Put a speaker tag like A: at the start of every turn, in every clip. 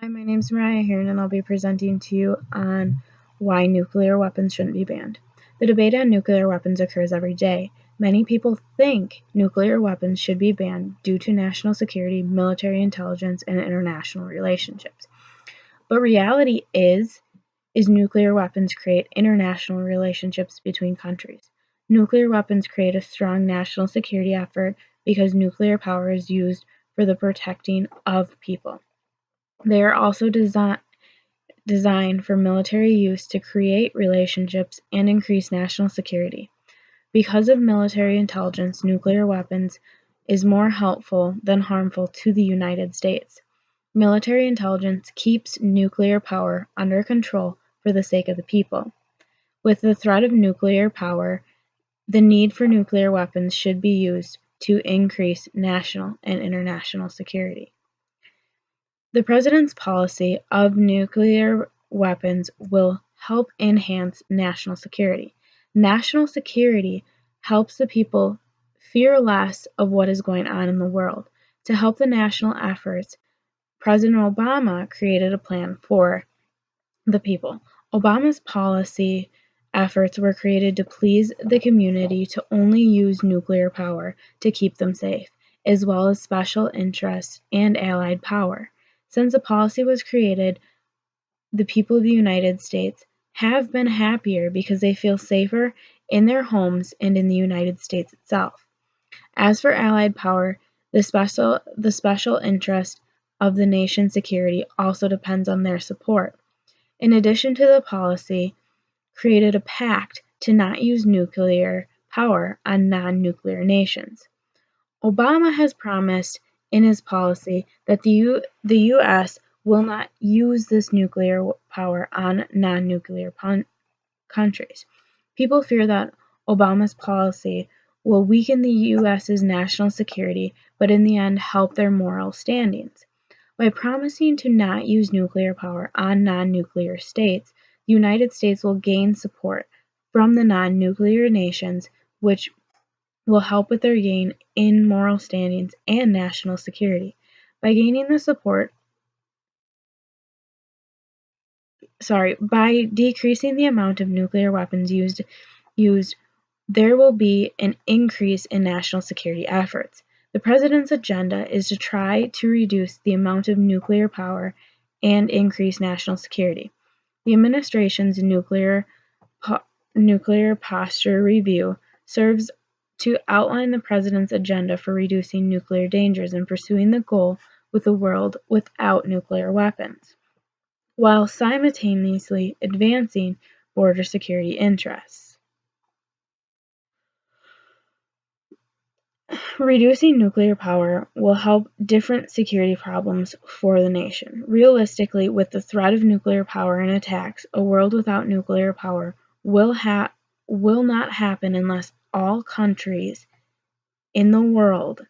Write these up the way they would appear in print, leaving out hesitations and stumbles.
A: Hi, my name is Mariah Heron, and I'll be presenting to you on why nuclear weapons shouldn't be banned. The debate on nuclear weapons occurs every day. Many people think nuclear weapons should be banned due to national security, military intelligence, and international relationships. But reality is nuclear weapons create international relationships between countries. Nuclear weapons create a strong national security effort because nuclear power is used for the protecting of people. They are also designed for military use to create relationships and increase national security. Because of military intelligence, nuclear weapons is more helpful than harmful to the United States. Military intelligence keeps nuclear power under control for the sake of the people. With the threat of nuclear power, the need for nuclear weapons should be used to increase national and international security. The President's policy of nuclear weapons will help enhance national security. National security helps the people fear less of what is going on in the world. To help the national efforts, President Obama created a plan for the people. Obama's policy efforts were created to please the community to only use nuclear power to keep them safe, as well as special interests and allied power. Since the policy was created, the people of the United States have been happier because they feel safer in their homes and in the United States itself. As for allied power, the special interest of the nation's security also depends on their support. In addition to the policy, created a pact to not use nuclear power on non-nuclear nations. Obama has promised in his policy that the U.S. will not use this nuclear power on non-nuclear countries. People fear that Obama's policy will weaken the U.S.'s national security, but in the end help their moral standings. By promising to not use nuclear power on non-nuclear states, the United States will gain support from the non-nuclear nations, which will help with their gain in moral standings and national security. By decreasing the amount of nuclear weapons used, there will be an increase in national security efforts. The President's agenda is to try to reduce the amount of nuclear power and increase national security. The administration's nuclear posture review serves to outline the President's agenda for reducing nuclear dangers and pursuing the goal with a world without nuclear weapons, while simultaneously advancing border security interests. Reducing nuclear power will help different security problems for the nation. Realistically, with the threat of nuclear power and attacks, a world without nuclear power will not happen unless all countries in the world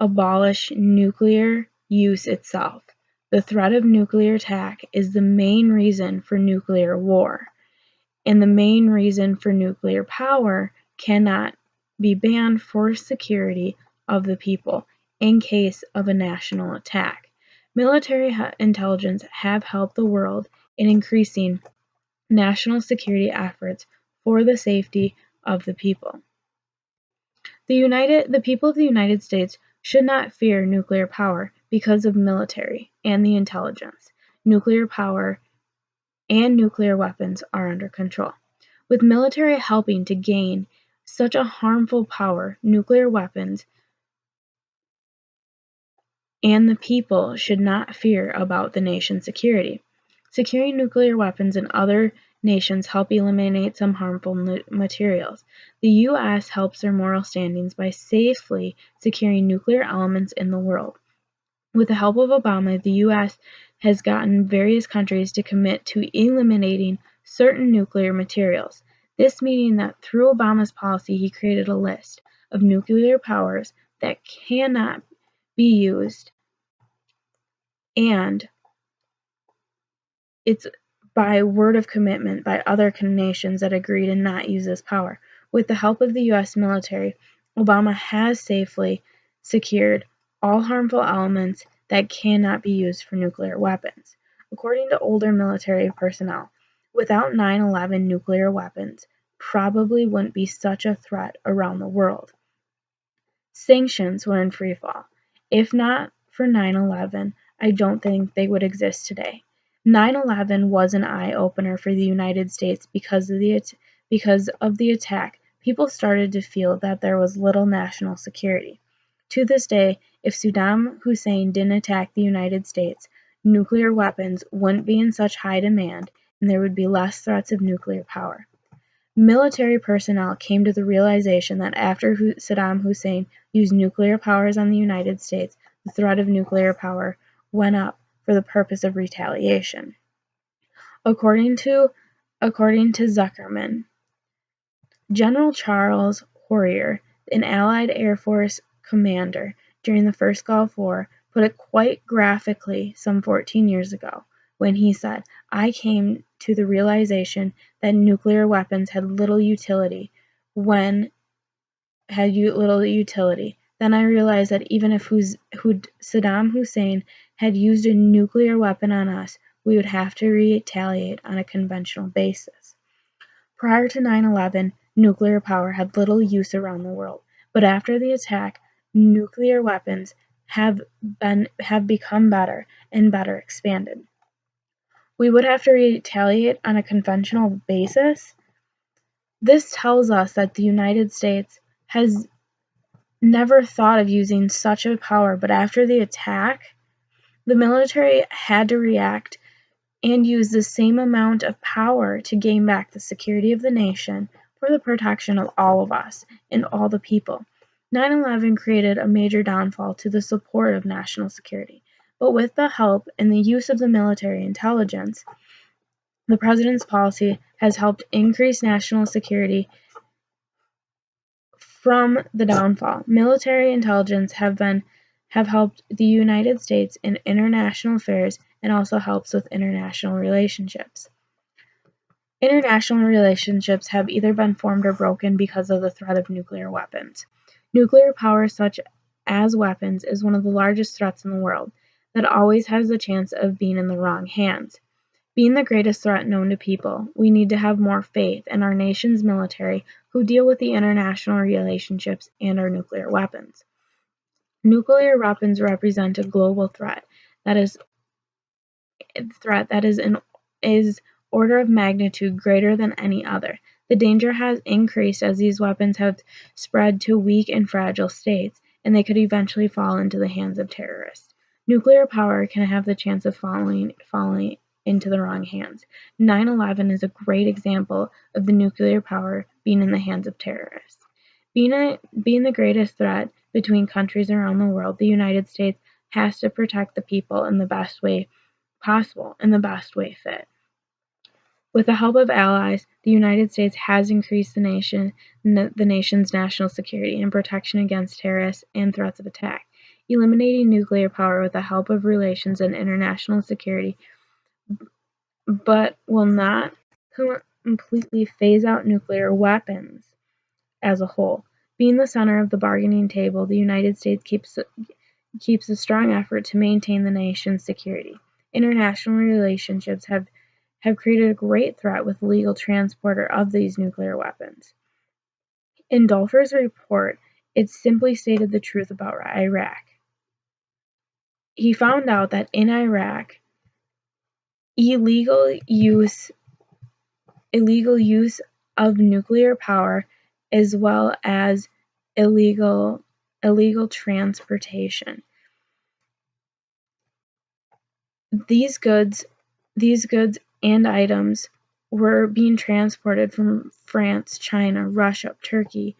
A: abolish nuclear use itself. The threat of nuclear attack is the main reason for nuclear war, and the main reason for nuclear power cannot be banned for security of the people in case of a national attack. Military intelligence have helped the world in increasing national security efforts for the safety of the people. The people of the United States should not fear nuclear power because of military and the intelligence. Nuclear power and nuclear weapons are under control. With military helping to gain such a harmful power, nuclear weapons, and the people should not fear about the nation's security. Securing nuclear weapons in other nations help eliminate some harmful materials. The U.S. helps their moral standings by safely securing nuclear elements in the world. With the help of Obama, the U.S. has gotten various countries to commit to eliminating certain nuclear materials. This meaning that through Obama's policy, he created a list of nuclear powers that cannot be used, and it's by word of commitment by other nations that agree to not use this power. With the help of the U.S. military, Obama has safely secured all harmful elements that cannot be used for nuclear weapons. According to older military personnel, without 9/11, nuclear weapons probably wouldn't be such a threat around the world. Sanctions were in free fall. If not for 9/11, I don't think they would exist today. 9/11 was an eye-opener for the United States because of the attack. People started to feel that there was little national security. To this day, if Saddam Hussein didn't attack the United States, nuclear weapons wouldn't be in such high demand and there would be less threats of nuclear power. Military personnel came to the realization that after Saddam Hussein used nuclear powers on the United States, the threat of nuclear power went up for the purpose of retaliation. According to Zuckerman, General Charles Horrier, an Allied Air Force commander during the First Gulf War, put it quite graphically some 14 years ago when he said, "I came to the realization that nuclear weapons had little utility. Then I realized that even if Saddam Hussein had used a nuclear weapon on us, we would have to retaliate on a conventional basis." Prior to 9/11, nuclear power had little use around the world, but after the attack, nuclear weapons have become better and better expanded. We would have to retaliate on a conventional basis. This tells us that the United States has never thought of using such a power, but after the attack, the military had to react and use the same amount of power to gain back the security of the nation for the protection of all of us and all the people. 9/11 created a major downfall to the support of national security, but with the help and the use of the military intelligence, the president's policy has helped increase national security from the downfall. Military intelligence have helped the United States in international affairs and also helps with international relationships. International relationships have either been formed or broken because of the threat of nuclear weapons. Nuclear power, such as weapons, is one of the largest threats in the world that always has the chance of being in the wrong hands. Being the greatest threat known to people, we need to have more faith in our nation's military who deal with the international relationships and our nuclear weapons. Nuclear weapons represent a global threat that is order of magnitude greater than any other. The danger has increased as these weapons have spread to weak and fragile states, and they could eventually fall into the hands of terrorists. Nuclear power can have the chance of falling into the wrong hands. 9/11 is a great example of the nuclear power being in the hands of terrorists. Being the greatest threat between countries around the world, the United States has to protect the people in the best way possible, in the best way fit. With the help of allies, the United States has increased the nation's national security and protection against terrorists and threats of attack. Eliminating nuclear power with the help of relations and international security, but will not completely phase out nuclear weapons as a whole. Being the center of the bargaining table, the United States keeps a strong effort to maintain the nation's security. International relationships have created a great threat with legal transporter of these nuclear weapons. In Dulfer's report, it simply stated the truth about Iraq. He found out that in Iraq, illegal use of nuclear power as well as illegal transportation. These goods and items were being transported from France, China, Russia, Turkey,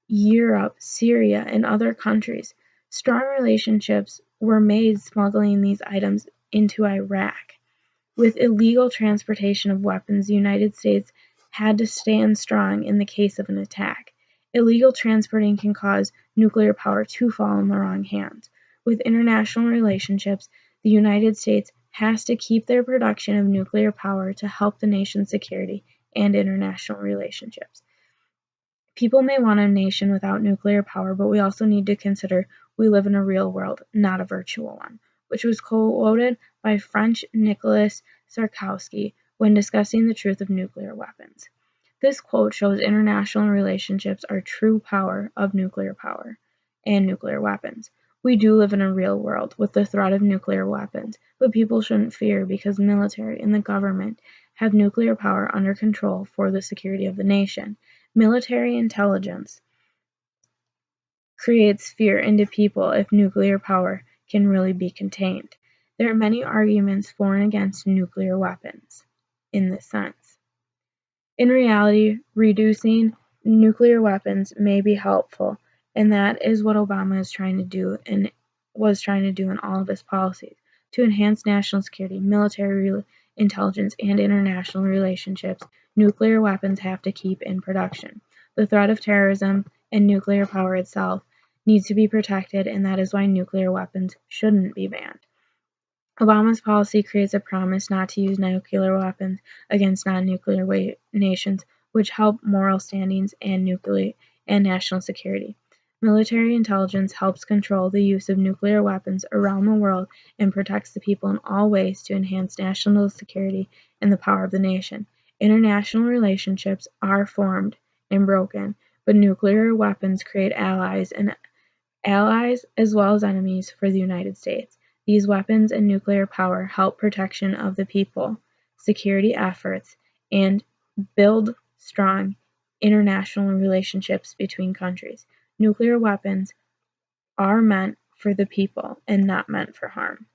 A: Europe, Syria, and other countries. Strong relationships were made smuggling these items into Iraq. With illegal transportation of weapons, the United States had to stand strong in the case of an attack. Illegal transporting can cause nuclear power to fall in the wrong hands. With international relationships, the United States has to keep their production of nuclear power to help the nation's security and international relationships. People may want a nation without nuclear power, but we also need to consider we live in a real world, not a virtual one. which was quoted by French Nicolas Sarkowski when discussing the truth of nuclear weapons. This quote shows international relationships are true power of nuclear power and nuclear weapons. We do live in a real world with the threat of nuclear weapons, but people shouldn't fear because the military and the government have nuclear power under control for the security of the nation. Military intelligence creates fear into people if nuclear power can really be contained. There are many arguments for and against nuclear weapons in this sense. In reality, reducing nuclear weapons may be helpful, and that is what Obama is trying to do and was trying to do in all of his policies to enhance national security, military intelligence, and international relationships. Nuclear weapons have to keep in production. The threat of terrorism and nuclear power itself needs to be protected, and that is why nuclear weapons shouldn't be banned. Obama's policy creates a promise not to use nuclear weapons against non-nuclear nations, which help moral standings and national security. Military intelligence helps control the use of nuclear weapons around the world and protects the people in all ways to enhance national security and the power of the nation. International relationships are formed and broken, but nuclear weapons create allies as well as enemies for the United States. These weapons and nuclear power help protection of the people, security efforts, and build strong international relationships between countries. Nuclear weapons are meant for the people and not meant for harm.